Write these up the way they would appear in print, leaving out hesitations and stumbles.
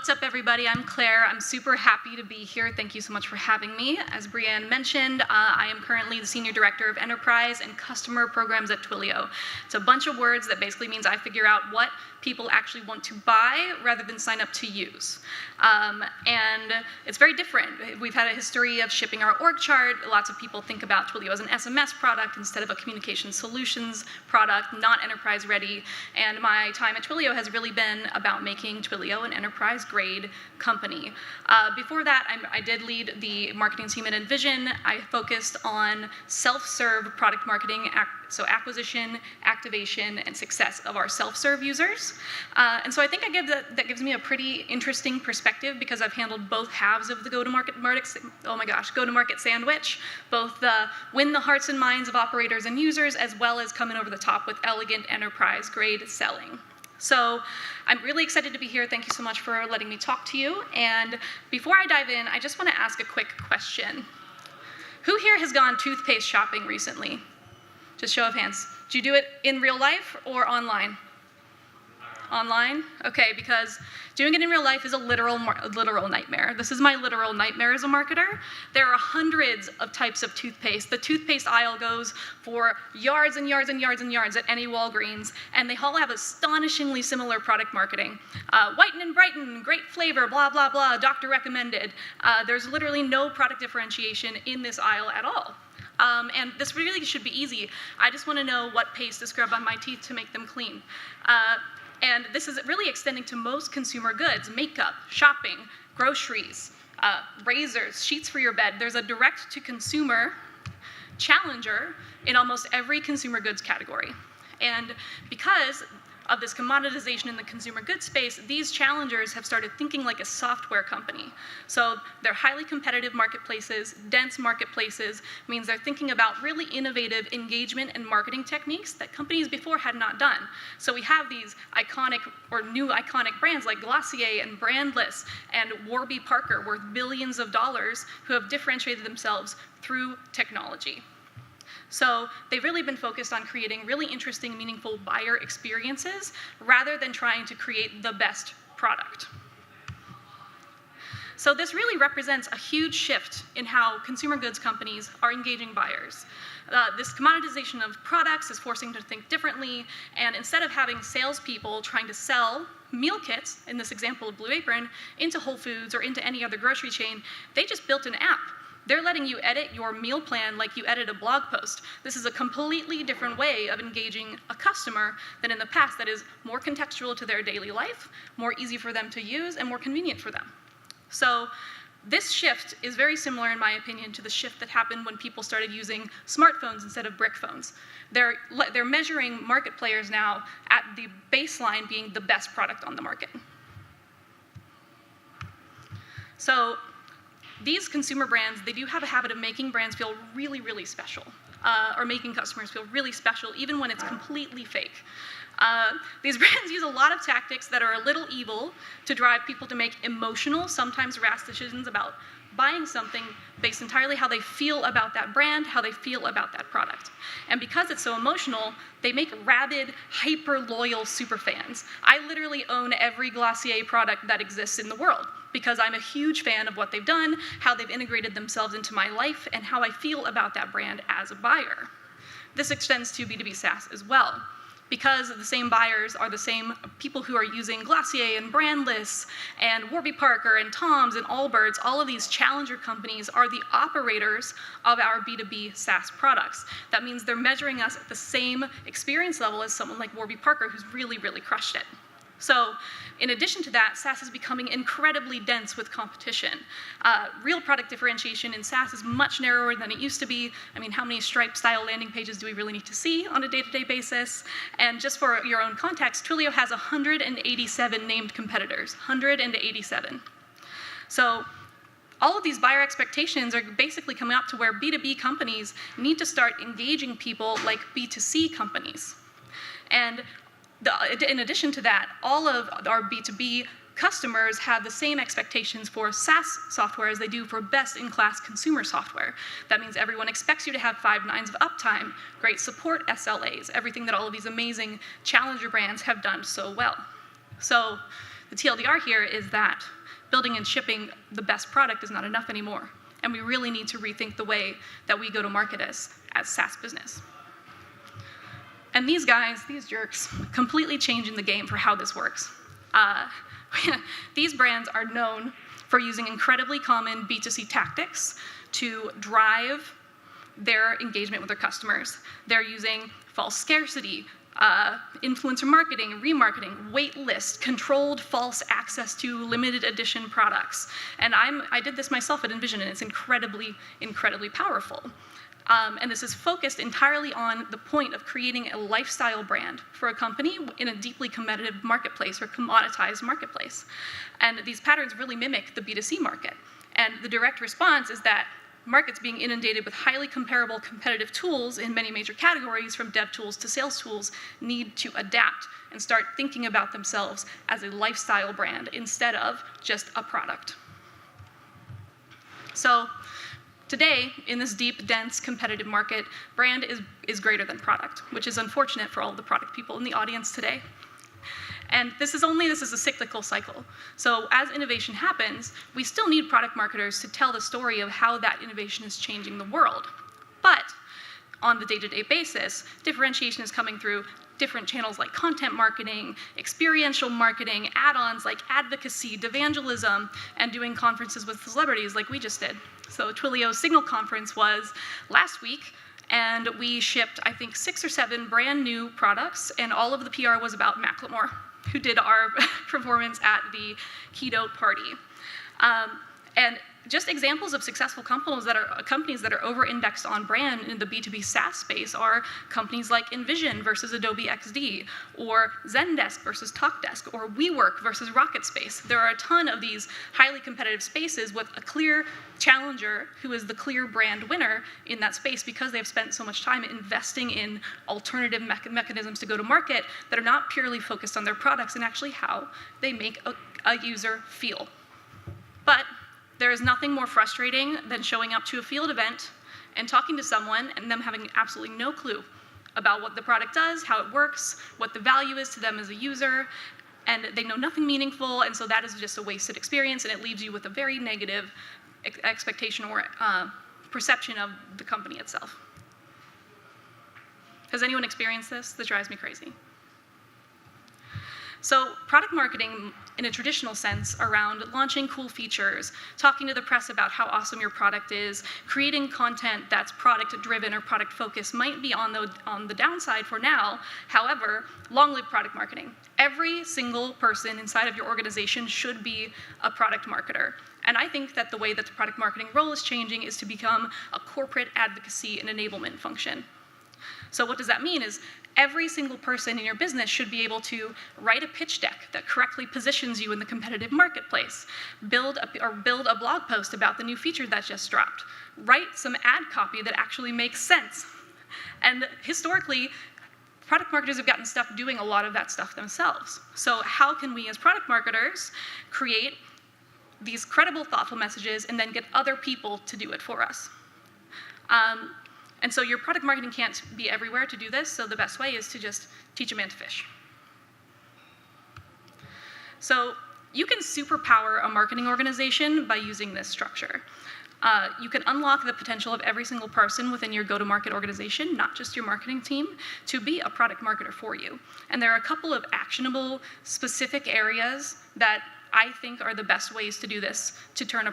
What's up, everybody? I'm Claire. I'm super happy to be here. Thank you so much for having me. As Brianne mentioned, I am currently the Senior Director of Enterprise and Customer Programs at Twilio. It's a bunch of words that basically means I figure out what people actually want to buy rather than sign up to use. And it's very different. We've had a history of shipping our org chart. Lots of people think about Twilio as an SMS product instead of a communication solutions product, not enterprise ready. And my time at Twilio has really been about making Twilio an enterprise-grade company. Before that, I did lead the marketing team at InVision. I focused on self-serve product marketing, so acquisition, activation, and success of our self-serve users. And so I think that gives me a pretty interesting perspective because I've handled both halves of the go-to-market sandwich, both win the hearts and minds of operators and users, as well as coming over the top with elegant enterprise-grade selling. So I'm really excited to be here. Thank you so much for letting me talk to you. And before I dive in, I just want to ask a quick question. Who here has gone toothpaste shopping recently? Just show of hands. Did you do it in real life or online? Online? Okay, because doing it in real life is a literal nightmare. This is my literal nightmare as a marketer. There are hundreds of types of toothpaste. The toothpaste aisle goes for yards and yards and yards and yards at any Walgreens, and they all have astonishingly similar product marketing. Whiten and brighten, great flavor, blah, blah, blah, doctor recommended. There's literally no product differentiation in this aisle at all. And this really should be easy. I just want to know what paste to scrub on my teeth to make them clean. And this is really extending to most consumer goods: makeup, shopping, groceries, razors, sheets for your bed. There's a direct-to-consumer challenger in almost every consumer goods category. And because of this commoditization in the consumer goods space, these challengers have started thinking like a software company. So they're highly competitive marketplaces, dense marketplaces, means they're thinking about really innovative engagement and marketing techniques that companies before had not done. So we have these iconic or new iconic brands like Glossier and Brandless and Warby Parker, worth billions of dollars, who have differentiated themselves through technology. So they've really been focused on creating really interesting, meaningful buyer experiences rather than trying to create the best product. So this really represents a huge shift in how consumer goods companies are engaging buyers. This commoditization of products is forcing them to think differently, and instead of having salespeople trying to sell meal kits, in this example of Blue Apron, into Whole Foods or into any other grocery chain, they just built an app. They're letting you edit your meal plan like you edit a blog post. This is a completely different way of engaging a customer than in the past that is more contextual to their daily life, more easy for them to use, and more convenient for them. So this shift is very similar, in my opinion, to the shift that happened when people started using smartphones instead of brick phones. They're measuring market players now at the baseline being the best product on the market. So these consumer brands, they do have a habit of making brands feel really, really special, or making customers feel really special, even when it's completely fake. These brands use a lot of tactics that are a little evil to drive people to make emotional, sometimes rash decisions about buying something based entirely how they feel about that brand, how they feel about that product. And because it's so emotional, they make rabid, hyper-loyal superfans. I literally own every Glossier product that exists in the world because I'm a huge fan of what they've done, how they've integrated themselves into my life, and how I feel about that brand as a buyer. This extends to B2B SaaS as well. Because the same buyers are the same people who are using Glossier and Brandless and Warby Parker and Tom's and Allbirds, all of these challenger companies are the operators of our B2B SaaS products. That means they're measuring us at the same experience level as someone like Warby Parker who's really, really crushed it. So in addition to that, SaaS is becoming incredibly dense with competition. Real product differentiation in SaaS is much narrower than it used to be. I mean, how many Stripe-style landing pages do we really need to see on a day-to-day basis? And just for your own context, Twilio has 187 named competitors, 187. So all of these buyer expectations are basically coming up to where B2B companies need to start engaging people like B2C companies. And in addition to that, all of our B2B customers have the same expectations for SaaS software as they do for best-in-class consumer software. That means everyone expects you to have 5 nines of uptime, great support SLAs, everything that all of these amazing challenger brands have done so well. So The TLDR here is that building and shipping the best product is not enough anymore. And we really need to rethink the way that we go to market as SaaS business. And these guys, these jerks, completely changing the game for how this works. These brands are known for using incredibly common B2C tactics to drive their engagement with their customers. They're using false scarcity, influencer marketing, remarketing, wait list, controlled false access to limited edition products. And I did this myself at InVision, and it's incredibly, incredibly powerful. And this is focused entirely on the point of creating a lifestyle brand for a company in a deeply competitive marketplace or commoditized marketplace. And these patterns really mimic the B2C market. And the direct response is that markets being inundated with highly comparable competitive tools in many major categories, from dev tools to sales tools, need to adapt and start thinking about themselves as a lifestyle brand instead of just a product. So today, in this deep, dense, competitive market, brand is greater than product, which is unfortunate for all of the product people in the audience today. And this is a cyclical cycle. So as innovation happens, we still need product marketers to tell the story of how that innovation is changing the world. But on the day-to-day basis, differentiation is coming through different channels like content marketing, experiential marketing, add-ons like advocacy, evangelism, and doing conferences with celebrities like we just did. So Twilio's Signal conference was last week, and we shipped, I think, 6 or 7 brand new products, and all of the PR was about Macklemore, who did our performance at the keynote party. And just examples of successful companies that are over-indexed on brand in the B2B SaaS space are companies like InVision versus Adobe XD, or Zendesk versus TalkDesk, or WeWork versus RocketSpace. There are a ton of these highly competitive spaces with a clear challenger who is the clear brand winner in that space because they've spent so much time investing in alternative mechanisms to go to market that are not purely focused on their products and actually how they make a user feel. But there is nothing more frustrating than showing up to a field event and talking to someone and them having absolutely no clue about what the product does, how it works, what the value is to them as a user, and they know nothing meaningful, and so that is just a wasted experience, and it leaves you with a very negative expectation or perception of the company itself. Has anyone experienced this? This drives me crazy. So product marketing in a traditional sense around launching cool features, talking to the press about how awesome your product is, creating content that's product driven or product focused might be on the downside for now. However, long live product marketing. Every single person inside of your organization should be a product marketer. And I think that the way that the product marketing role is changing is to become a corporate advocacy and enablement function. So what does that mean is every single person in your business should be able to write a pitch deck that correctly positions you in the competitive marketplace, build a blog post about the new feature that just dropped, write some ad copy that actually makes sense. And historically, product marketers have gotten stuck doing a lot of that stuff themselves. So how can we as product marketers create these credible, thoughtful messages and then get other people to do it for us? And so your product marketing can't be everywhere to do this, so the best way is to just teach a man to fish. So you can superpower a marketing organization by using this structure. You can unlock the potential of every single person within your go-to-market organization, not just your marketing team, to be a product marketer for you. And there are a couple of actionable, specific areas that I think are the best ways to do this, to turn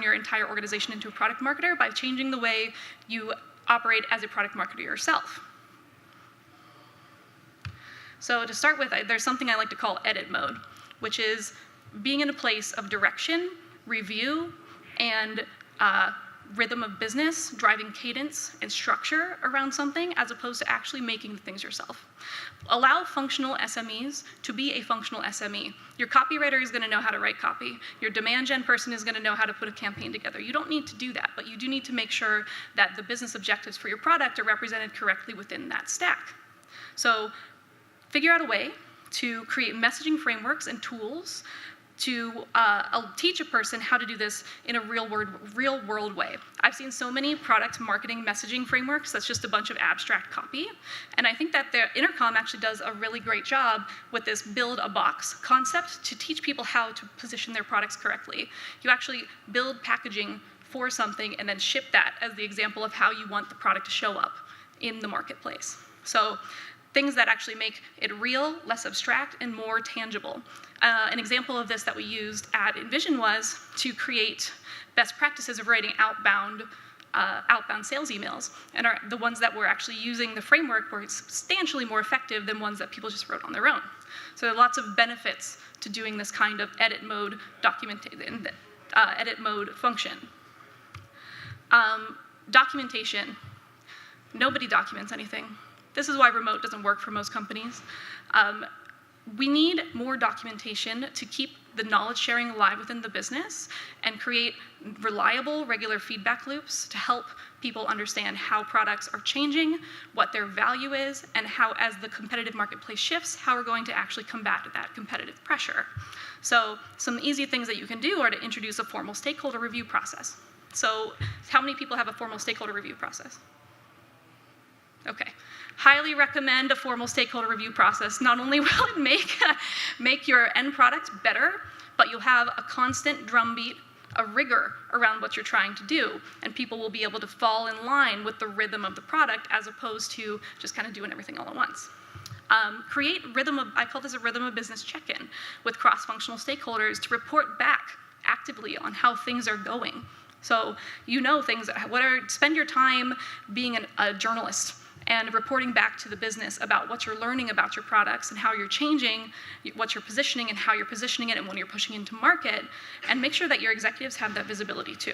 your entire organization into a product marketer by changing the way you operate as a product marketer yourself. So to start with, there's something I like to call edit mode, which is being in a place of direction, review, and rhythm of business, driving cadence and structure around something, as opposed to actually making things yourself. Allow functional SMEs to be a functional SME. Your copywriter is going to know how to write copy. Your demand gen person is going to know how to put a campaign together. You don't need to do that, but you do need to make sure that the business objectives for your product are represented correctly within that stack. So figure out a way to create messaging frameworks and tools I'll teach a person how to do this in a real world way. I've seen so many product marketing messaging frameworks that's just a bunch of abstract copy, and I think that the Intercom actually does a really great job with this build a box concept to teach people how to position their products correctly. You actually build packaging for something and then ship that as the example of how you want the product to show up in the marketplace. So things that actually make it real, less abstract, and more tangible. An example of this that we used at InVision was to create best practices of writing outbound sales emails. And the ones that were actually using the framework were substantially more effective than ones that people just wrote on their own. So there are lots of benefits to doing this kind of edit mode function. Documentation. Nobody documents anything. This is why remote doesn't work for most companies. We need more documentation to keep the knowledge sharing alive within the business and create reliable, regular feedback loops to help people understand how products are changing, what their value is, and how, as the competitive marketplace shifts, how we're going to actually combat that competitive pressure. So some easy things that you can do are to introduce a formal stakeholder review process. So how many people have a formal stakeholder review process? Okay. Highly recommend a formal stakeholder review process. Not only will it make your end product better, but you'll have a constant drumbeat, a rigor around what you're trying to do, and people will be able to fall in line with the rhythm of the product as opposed to just kind of doing everything all at once. Create I call this a rhythm of business check-in with cross-functional stakeholders to report back actively on how things are going. So you know things, spend your time being a journalist and reporting back to the business about what you're learning about your products and how you're changing, what you're positioning and how you're positioning it and when you're pushing into market, and make sure that your executives have that visibility too.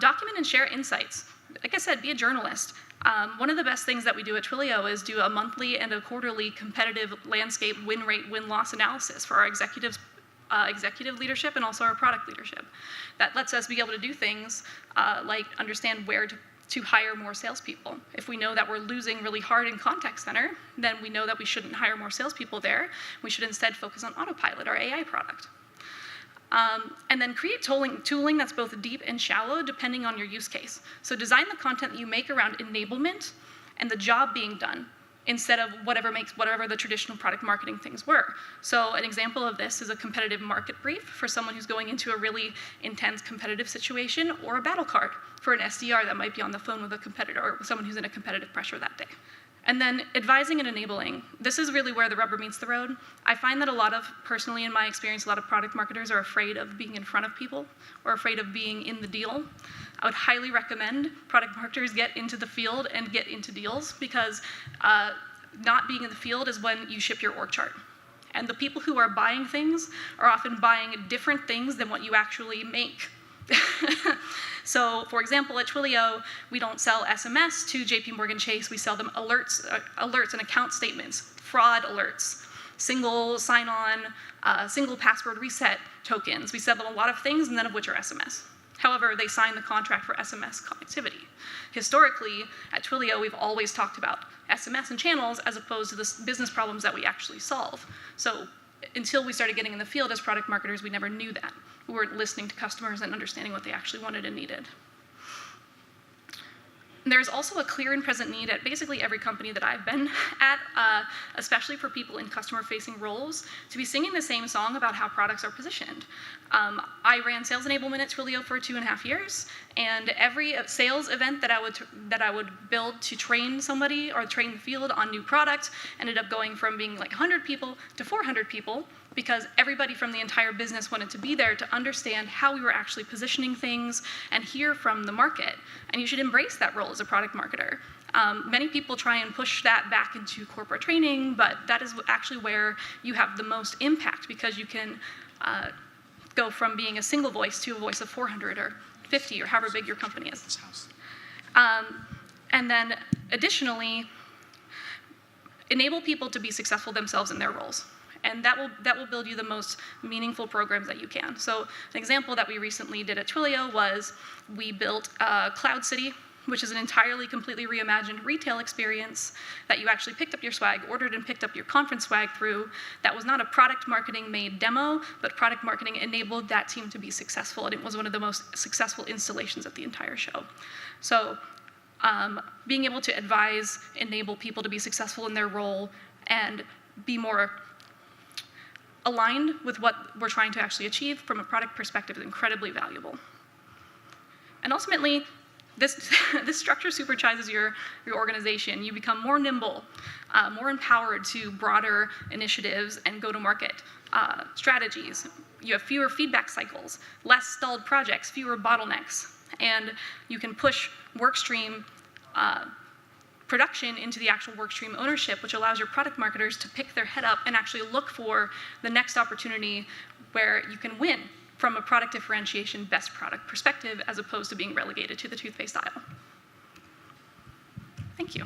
Document and share insights. Like I said, be a journalist. One of the best things that we do at Twilio is do a monthly and a quarterly competitive landscape win rate, win-loss analysis for our executives, executive leadership and also our product leadership. That lets us be able to do things like understand where to hire more salespeople. If we know that we're losing really hard in contact center, then we know that we shouldn't hire more salespeople there. We should instead focus on Autopilot, our AI product. And then create tooling that's both deep and shallow depending on your use case. So design the content that you make around enablement and the job being done instead of whatever the traditional product marketing things were. So an example of this is a competitive market brief for someone who's going into a really intense competitive situation, or a battle card for an SDR that might be on the phone with a competitor or someone who's in a competitive pressure that day. And then advising and enabling. This is really where the rubber meets the road. I find that personally in my experience, a lot of product marketers are afraid of being in front of people or afraid of being in the deal. I would highly recommend product marketers get into the field and get into deals, because not being in the field is when you ship your org chart. And the people who are buying things are often buying different things than what you actually make. So, for example, at Twilio, we don't sell SMS to JP Morgan Chase. We sell them alerts and account statements, fraud alerts, single sign-on, single password reset tokens. We sell them a lot of things, none of which are SMS. However, they sign the contract for SMS connectivity. Historically, at Twilio, we've always talked about SMS and channels as opposed to the business problems that we actually solve. So until we started getting in the field as product marketers, we never knew that. We weren't listening to customers and understanding what they actually wanted and needed. There's also a clear and present need at basically every company that I've been at, especially for people in customer-facing roles, to be singing the same song about how products are positioned. I ran sales enablement at Twilio for 2.5 years, and every sales event that I would build to train somebody or train the field on new product ended up going from being like 100 people to 400 people, because everybody from the entire business wanted to be there to understand how we were actually positioning things and hear from the market. And you should embrace that role as a product marketer. Many people try and push that back into corporate training, but that is actually where you have the most impact, because you can go from being a single voice to a voice of 400 or 50 or however big your company is. And then additionally, enable people to be successful themselves in their roles. And that will build you the most meaningful programs that you can. So an example that we recently did at Twilio was we built Cloud City which is an entirely, completely reimagined retail experience that you actually picked up your swag, ordered and picked up your conference swag through. That was not a product marketing made demo, but product marketing enabled that team to be successful, and it was one of the most successful installations of the entire show. So being able to advise, enable people to be successful in their role, and be more aligned with what we're trying to actually achieve from a product perspective is incredibly valuable. And ultimately, this structure supercharges your organization. You become more nimble, more empowered to broader initiatives and go-to-market strategies. You have fewer feedback cycles, less stalled projects, fewer bottlenecks, and you can push workstream production into the actual workstream ownership, which allows your product marketers to pick their head up and actually look for the next opportunity where you can win from a product differentiation best product perspective, as opposed to being relegated to the toothpaste aisle. Thank you.